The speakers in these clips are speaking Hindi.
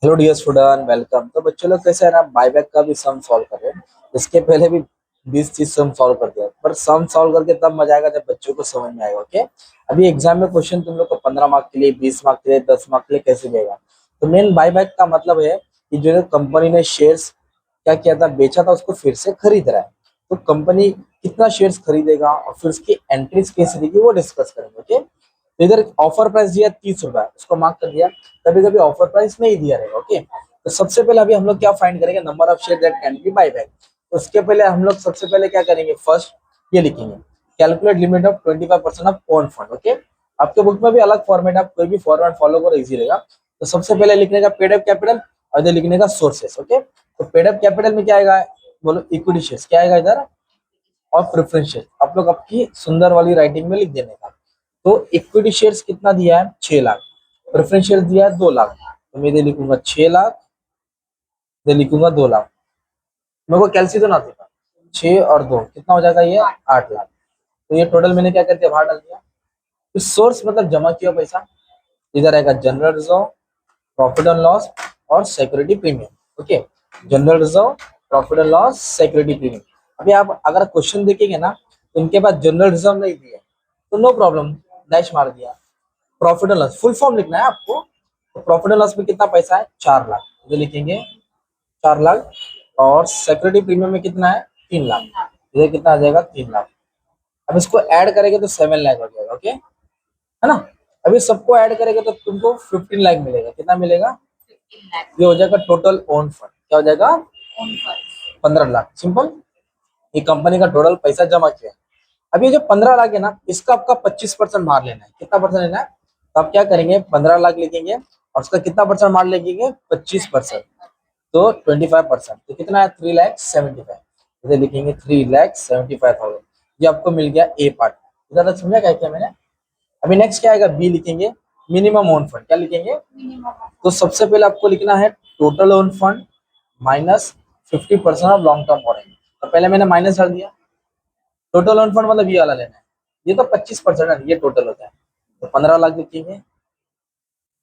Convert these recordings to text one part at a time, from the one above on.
Hello dear student, welcome. तो बच्चों लोग कैसे है ना, बाईबैक का भी सम सॉल्व कर रहे हैं। इसके पहले भी 20 चीज सम सॉल्व कर दिया, पर सम सॉल्व करके तब मजा आएगा जब बच्चों को समझ में आएगा। ओके, अभी एग्जाम में क्वेश्चन तुम लोग को 15 मार्क के लिए, 20 मार्क के लिए, 10 मार्क के लिए कैसे देगा। तो मेन बाईबैक का मतलब है कि जो कंपनी ने शेयर्स क्या किया था, बेचा था, उसको फिर से खरीद रहा है। तो कंपनी कितना शेयर्स खरीदेगा और फिर उसकी एंट्रीज कैसे देगी वो डिस्कस करेंगे। ओके, तो इधर ऑफर प्राइस दिया 30 रुपए, उसको मार्क कर दिया। कभी कभी ऑफर प्राइस नहीं दिया रहेगा। ओके, तो सबसे पहले अभी हम लोग क्या फाइंड करेंगे, number of share that can be buy back. तो उसके पहले हम लोग सबसे पहले क्या करेंगे, फर्स्ट ये लिखेंगे, calculate limit of 25% of own fund. Okay, आपके बुक में भी अलग फॉर्मेट, आप कोई भी फॉर्मेट फॉलो करो, इजी रहेगा। तो सबसे पहले लिखने का पेड अप कैपिटल और इधर लिखने का सोर्सेस। ओके, तो पेड अप कैपिटल में क्या आएगा, बोलो इक्विटी शेयर्स, क्या आएगा इधर, और प्रेफरेंस शेयर। आप लोग आपकी सुंदर वाली राइटिंग में लिख देने का। तो इक्विटी शेयर्स कितना दिया है, 6 लाख। प्रेफरेंस शेयर दिया है 2 लाख। तो मैं इधर लिखूंगा 6 लाख, इधर लिखूंगा 2 लाख। मेरे को कैलसी तो ना देगा, 6 और 2 कितना हो जाएगा, ये 8 लाख। तो ये टोटल मैंने क्या कर दिया, बाहर डाल दिया। तो सोर्स मतलब जमा किया पैसा, इधर आएगा general reserve, profit and loss और security premium. Okay, general reserve, profit and loss, security premium. अभी आप अगर क्वेश्चन देखेंगे ना, तो इनके पास जनरल रिजर्व नहीं दिए, तो नो प्रॉब्लम, डैश मार दिया। Profit and loss full form लिखना है आपको। तो प्रॉफिट एंड लॉस में कितना पैसा है, 4 लाख, ये लिखेंगे 4 लाख। और सिक्योरिटी प्रीमियम में कितना है, 3 लाख, इधर कितना आ जाएगा, 3 लाख। अब इसको ऐड करेंगे तो 7 लाख हो जाएगा। ओके, है ना। अभी सबको ऐड करेंगे तो तुमको 15 लाख मिलेगा। कितना मिलेगा, ये हो जाएगा टोटल ओन फंड। क्या हो जाएगा, 15 लाख। सिंपल, ये कंपनी का टोटल पैसा जमा किया। अब ये जो 15 लाख है ना, इसका आपका 25% मार लेना है। कितना परसेंट लेना है, तो आप क्या करेंगे, 15 लाख लिखेंगे और उसका कितना परसेंट मार लेंगे, 25%। तो 25%, तो कितना है, 3,75,000। इधर लिखेंगे 3,75,000। ये आपको मिल गया ए पार्ट। ज्यादा समझा क्या क्या मैंने। अभी नेक्स्ट क्या आएगा, बी लिखेंगे, मिनिमम ओन फंड। क्या लिखेंगे, तो सबसे पहले आपको लिखना है total own fund minus 50% of long term borrowing. तो पहले मैंने माइनस डाल दिया। टोटल ओन फंड मतलब ये वाला लेना है, ये तो 25% है, ये टोटल होता है। तो 15 लाख लिखेंगे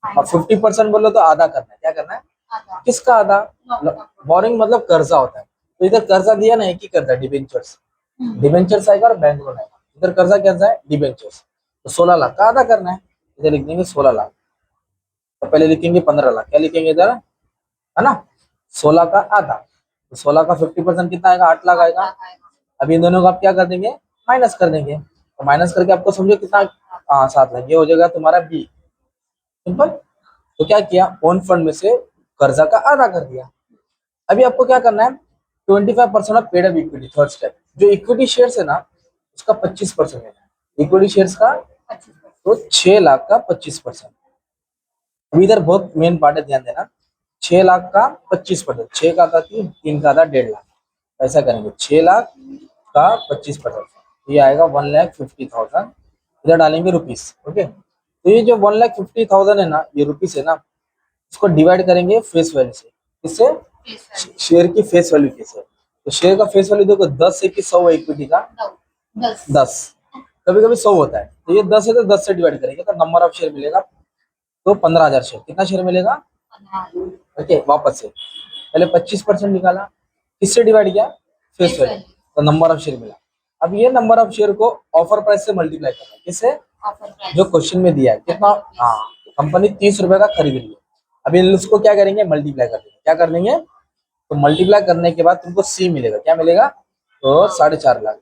और 50% बोलो तो आधा करना है। क्या करना है, किसका आधा, बोरिंग मतलब कर्जा होता है। तो इधर कर्जा दिया ना, एक ही कर्जा, डिबेंचर्स। डिबेंचर्स आएगा और बैंक लोन आएगा। इधर कर्जा क्या है, डिबेंचर्स। तो 16 लाख का आधा करना है, इधर लिख देंगे 16 लाख। तो पहले लिखेंगे 15 लाख, क्या लिखेंगे इधर, है ना, 16 का आधा। तो 16 का 50% कितना आएगा, 8 लाख आएगा। अब इन दोनों को आप क्या कर देंगे, माइनस कर देंगे। तो माइनस करके आपको समझो कितना, 7 लाख। ये हो जाएगा तुम्हारा बी। सिंपल। तो क्या किया, ओन फंड में से कर्जा का आधा कर दिया। अभी आपको क्या करना है, 25% of paid up equity, third step. जो इक्विटी शेयर्स है ना, उसका 25% लेना है, इक्विटी शेयर्स का। तो 6 लाख का 25%। अभी इधर बहुत मेन पार्ट है, ध्यान देना। 6 लाख का 25%, 6 का था 3, 3 का था 1.5 लाख। ऐसा करेंगे, 6 लाख का 25%, ये आएगा 1,50,000। इधर डालेंगे रुपीस। ओके, तो ये जो 1,50,000 है ना, ये रुपीस है ना, इसको डिवाइड करेंगे फेस वैल्यू से। किससे, शेयर की फेस वैल्यू कैसे। तो शेयर का फेस वैल्यू देखो, 10 है कि 100 है, इक्विटी का 10। कभी कभी 100 होता है, तो ये 10 है तो 10 से डिवाइड करेंगे तो नंबर ऑफ शेयर मिलेगा। तो 15,000 शेयर, कितना शेयर मिलेगा। ओके, वापस से पहले 25% निकाला, किससे डिवाइड किया, फेस वैल्यू। तो नंबर ऑफ शेयर मिला। अब ये नंबर ऑफ शेयर को ऑफर प्राइस से मल्टीप्लाई करना है, किससे, जो क्वेश्चन में दिया है कितना। हाँ, कंपनी 30 रुपए का खरीद रही है। अभी उसको क्या करेंगे, मल्टीप्लाई कर देंगे। क्या कर देंगे, तो मल्टीप्लाई करने के बाद तुमको सी मिलेगा। क्या मिलेगा, तो 4.5 लाख।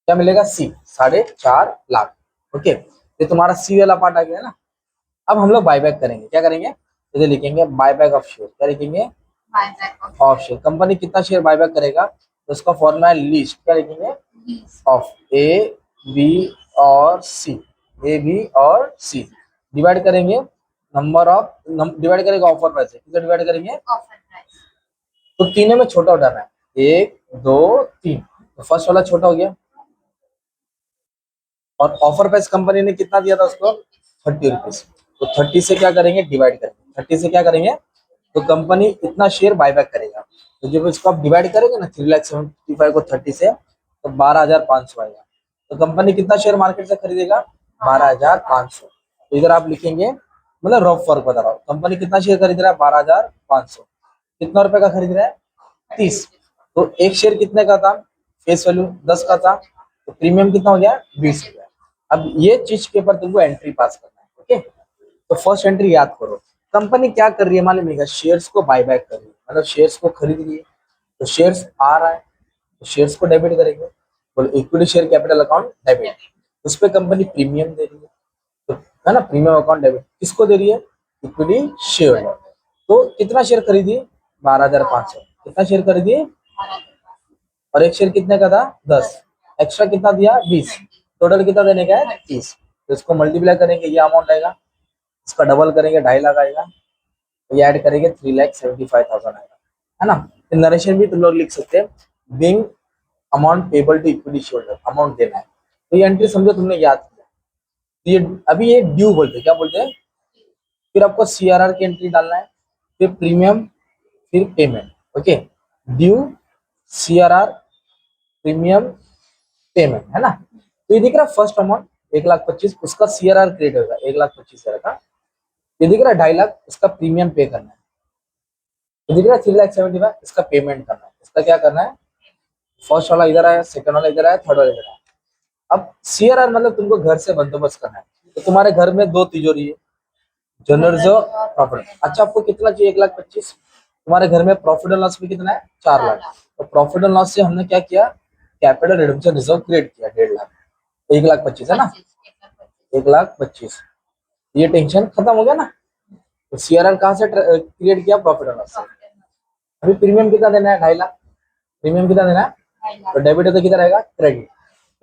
क्या मिलेगा, सी 4.5 लाख। ओके, ये तुम्हारा सी वाला पार्ट आ गया ना। अब हम लोग बायबैक करेंगे। क्या करेंगे, इधर लिखेंगे बायबैक ऑफ शेयर। क्या लिखेंगे, ऑफ शेयर। कंपनी कितना शेयर बायबैक करेगा, तो उसका फॉर्मूला है लीस्ट। क्या लिखेंगे, ऑफ ए, बी और सी। ए, बी और सी डिवाइड करेंगे नंबर ऑफ, डिवाइड करेंगे ऑफर प्राइस से। कितना डिवाइड करेंगे, तो तीनों में छोटा उठाना है, 1 2 3। तो फर्स्ट वाला छोटा हो गया। और ऑफर प्राइस कंपनी ने कितना दिया था उसको, 30 रुपीज। तो 30 से क्या करेंगे, डिवाइड करेंगे। 30 से क्या करेंगे, तो कंपनी इतना शेयर बायबैक करेगा। तो जब इसको आप डिवाइड करेंगे ना, 3,75,000 को 30 से, तो 12,500 आएगा। तो कंपनी कितना शेयर मार्केट से खरीदेगा, 12,500। तो इधर आप लिखेंगे मतलब रफ फर्क बता रहा हूँ। कंपनी कितना शेयर खरीद रहा है? 12,500। कितना रुपए का खरीद रहा है? 30। तो एक शेयर कितने का था? फेस वैल्यू 10 का था, तो प्रीमियम कितना हो गया? 20 हो गया। अब ये चीज के ऊपर तुमको एंट्री पास करना है, ओके। तो फर्स्ट एंट्री याद करो। कंपनी क्या कर रही है मालूम है? शेयर्स को बाय बैक कर रही है, मतलब शेयर्स को खरीद रही है। तो शेयर्स आ रहा है, तो शेयर्स को डेबिट करेंगे, बोलो equity share capital account debit. उस पर कंपनी प्रीमियम दे रही है, तो है ना, प्रीमियम अकाउंट डेबिट किसको दे रही है? Equity share. तो कितना शेयर खरीदी? 12,500। कितना शेयर खरीदी? और एक शेयर कितने का था? 10। एक्स्ट्रा कितना दिया? 20। टोटल कितना देने का है? 30। तो इसको मल्टीप्लाई करेंगे, ये अमाउंट आएगा। इसका डबल करेंगे, 2.5 लाख आएगा। ये ऐड करेंगे, 3,75,000 आएगा, है ना। तो नरेशन भी तुम लोग लिख सकते हैं, being amount payable to equity share, amount देना है। तो ये एंट्री समझो तुमने याद किया। तो ये अभी ये ड्यू बोलते हैं, क्या बोलते हैं? फिर आपको सीआरआर की एंट्री डालना है, फिर प्रीमियम, फिर payment, okay. Due, CRR, premium, payment, है ना। तो ये दिख रहा है फर्स्ट अमाउंट 1,25,000, उसका सीआरआर क्रिएट होगा 1,25,000 का। ये दिख रहा है 2.5 लाख, इसका प्रीमियम पे करना है। ये दिख रहा है 3,75,000, इसका पेमेंट करना है। इसका क्या करना है? फर्स्ट वाला इधर आया, सेकंड वाला इधर आया, थर्ड वाला इधर आया। अब सीआरआर मतलब तुमको घर से बंदोबस्त करना है। तो तुम्हारे घर में 2 तिजोरी है, जनरल रिजर्व, प्रॉफिट। अच्छा, आपको कितना चाहिए? 1,25,000। तुम्हारे घर में प्रॉफिट एंड लॉस भी कितना है? 4 लाख। तो प्रॉफिट एंड लॉस से हमने क्या किया? कैपिटल रिडम्पशन रिजर्व क्रिएट किया 1.5 लाख। 1,25,000 है ना, 1,25,000। ये टेंशन खत्म हो गया ना। तो सीआरआर कहाँ से क्रिएट किया? प्रॉफिट एंड लॉस से। अभी प्रीमियम कितना देना है? 2.5 लाख। प्रीमियम कितना देना है? तो डेबिट है तो कितना रहेगा? क्रेडिट।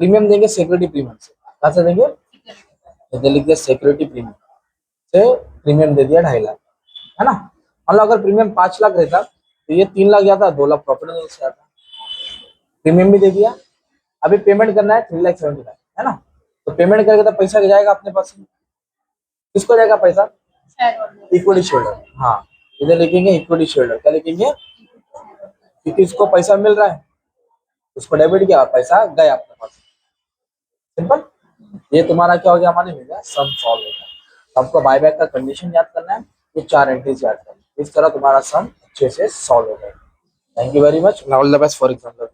प्रीमियम देंगे सिक्योरिटी प्रीमियम से। कहाँ से देंगे? तो लिख दिया सिक्योरिटी प्रीमियम से, प्रीमियम दे दिया 2.5 लाख, है ना। मतलब अगर प्रीमियम 5 लाख रहता तो ये 3 लाख जाता, 2 लाख प्रॉफिट एंड लॉस से आता। प्रीमियम भी दे दिया। अभी पेमेंट करना है 3,75,000, है ना। तो पेमेंट करके तो पैसा जाएगा अपने पास। किसको जाएगा पैसा? Equity share. हाँ, इधर लिखेंगे इक्विटी शेयर। क्या लिखेंगे? क्योंकि इसको पैसा मिल रहा है, उसको डेबिट किया, पैसा गया अपने पास। सिंपल। ये तुम्हारा क्या हो गया? हमारे मिल गया, सम सॉल्व हो गया। आपको बायबैक का कंडीशन याद करना है, ये 4 एंट्रीज याद करना है। इस तरह तुम्हारा सम अच्छे से सॉल्व हो गया। Thank you very much. All the best for example.